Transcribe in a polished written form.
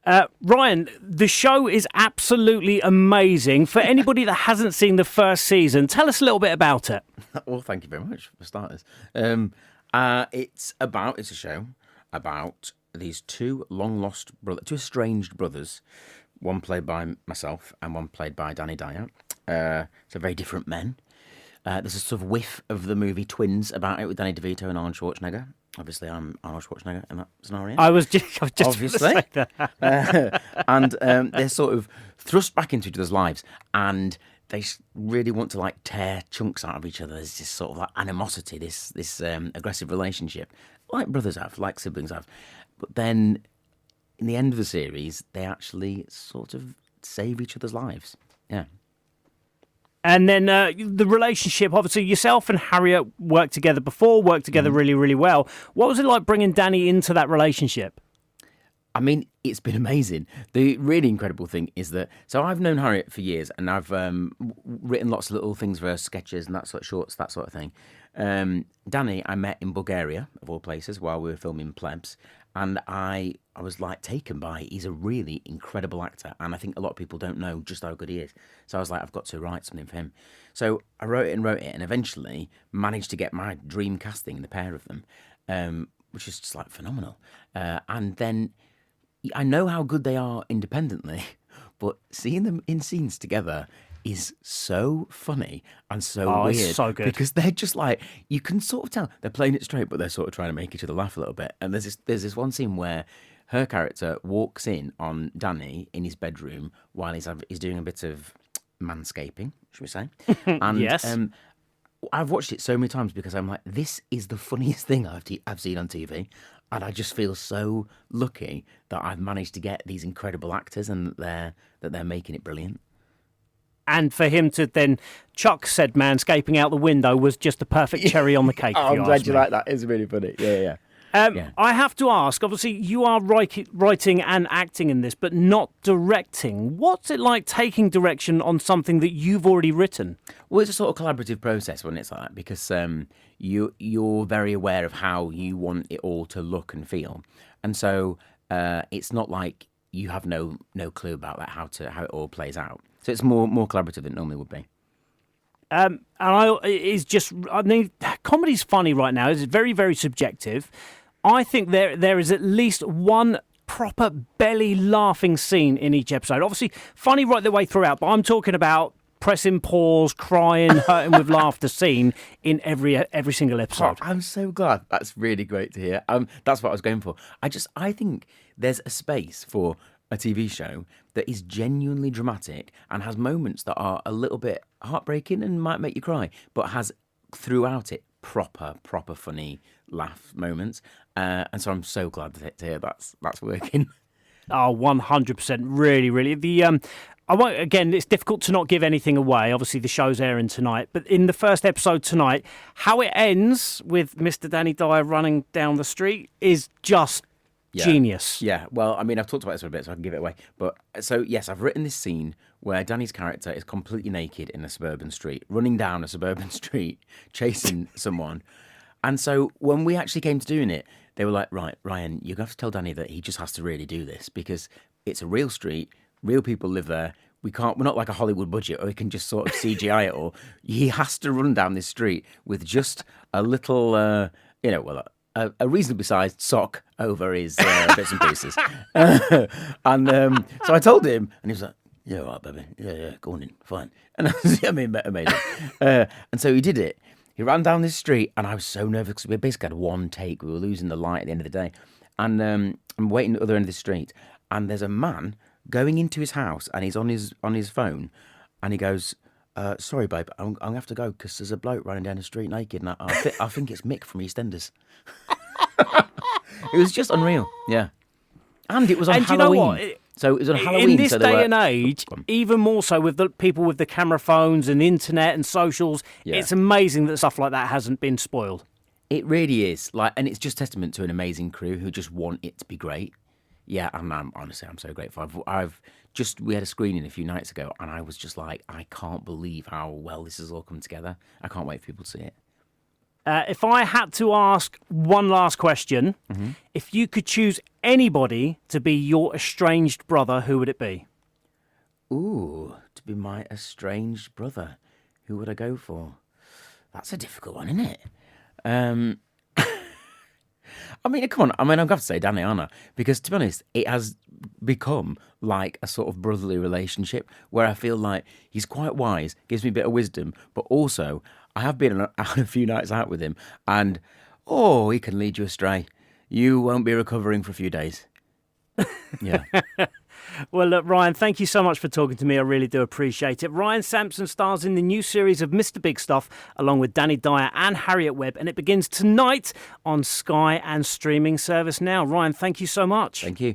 Ryan, the show is absolutely amazing. For anybody that hasn't seen the first season, tell us a little bit about it. Well, thank you very much for starters. It's a show about these two two estranged brothers, one played by myself and one played by Dyer. So very different men. There's a sort of whiff of the movie Twins about it with Danny DeVito and Arnold Schwarzenegger. Obviously, I'm Arnold Schwarzenegger in that scenario. I was just obviously say that. And they're sort of thrust back into each other's lives, and they really want to like tear chunks out of each other. There's this sort of like animosity, this aggressive relationship, like brothers have, like siblings have. But then, in the end of the series, they actually sort of save each other's lives. Yeah. And then the relationship, obviously, yourself and Harriet worked together really, really well. What was it like bringing Danny into that relationship? I mean, it's been amazing. The really incredible thing is that, so I've known Harriet for years, and I've written lots of little things for her, sketches and that sort of shorts, that sort of thing. Danny, I met in Bulgaria, of all places, while we were filming Plebs, and I was like taken by, he's a really incredible actor, and I think a lot of people don't know just how good he is. So I was like, I've got to write something for him. So I wrote it, and eventually managed to get my dream casting, the pair of them, which is just like phenomenal. And then I know how good they are independently, but seeing them in scenes together is so funny and so weird. It's so good. Because they're just like, you can sort of tell they're playing it straight, but they're sort of trying to make each other laugh a little bit. And there's this one scene where her character walks in on Danny in his bedroom while he's doing a bit of manscaping, should we say? And, yes. I've watched it so many times because I'm like, this is the funniest thing I've seen on TV. And I just feel so lucky that I've managed to get these incredible actors and that they're making it brilliant. And for him to then chuck said manscaping out the window was just the perfect cherry on the cake. I'm glad you like that. It's really funny. Yeah. I have to ask, obviously, you are writing and acting in this, but not directing. What's it like taking direction on something that you've already written? Well, it's a sort of collaborative process when it's like that, because you're very aware of how you want it all to look and feel. And so it's not like you have no clue about that, how it all plays out. So it's more collaborative than it normally would be. Comedy's funny right now. It's very, very subjective. I think there is at least one proper belly laughing scene in each episode. Obviously, funny right the way throughout, but I'm talking about pressing pause, crying, hurting with laughter scene in every single episode. Oh, I'm so glad. That's really great to hear. That's what I was going for. I think there's a space for a TV show that is genuinely dramatic and has moments that are a little bit heartbreaking and might make you cry, but has throughout it proper funny laugh moments. And so I'm so glad to hear that's working. Oh, 100%. Really, really. I won't. Again, it's difficult to not give anything away. Obviously, the show's airing tonight. But in the first episode tonight, how it ends with Mr. Danny Dyer running down the street is just genius. Yeah. Well, I mean, I've talked about this for a bit, so I can give it away. But so, yes, I've written this scene where Danny's character is completely naked in a suburban street, running down a suburban street, chasing someone. And so when we actually came to doing it, they were like, right, Ryan, you have to tell Danny that he just has to really do this because it's a real street, real people live there. We're not like a Hollywood budget or we can just sort of CGI it all. He has to run down this street with just a little, a reasonably sized sock over his bits and pieces. So I told him, and he was like, yeah, all right, baby. Yeah, go on in, fine. And amazing. And so he did it. He ran down this street, and I was so nervous because we basically had one take. We were losing the light at the end of the day. And I'm waiting at the other end of the street, and there's a man going into his house, and he's on his phone, and he goes, sorry, babe, I'm going to have to go because there's a bloke running down the street naked, and I think it's Mick from Eastenders. It was just unreal, yeah. And it was on Halloween. You know what? So it was on Halloween. In this day and age, even more so with the people with the camera phones and internet and socials, it's amazing that stuff like that hasn't been spoiled. It really is. And it's just testament to an amazing crew who just want it to be great. Yeah, and honestly, I'm so grateful. We had a screening a few nights ago, and I was just like, I can't believe how well this has all come together. I can't wait for people to see it. If I had to ask one last question, if you could choose anybody to be your estranged brother, who would it be? Ooh, to be my estranged brother. Who would I go for? That's a difficult one, isn't it? I mean, come on. I mean, I'm going to have to say Danny, aren't I? Because, to be honest, it has become like a sort of brotherly relationship where I feel like he's quite wise, gives me a bit of wisdom, but also I have been on a few nights out with him and, he can lead you astray. You won't be recovering for a few days. Yeah. Well, look, Ryan, thank you so much for talking to me. I really do appreciate it. Ryan Sampson stars in the new series of Mr BigStuff along with Danny Dyer and Harriet Webb, and it begins tonight on Sky and streaming service now. Ryan, thank you so much. Thank you.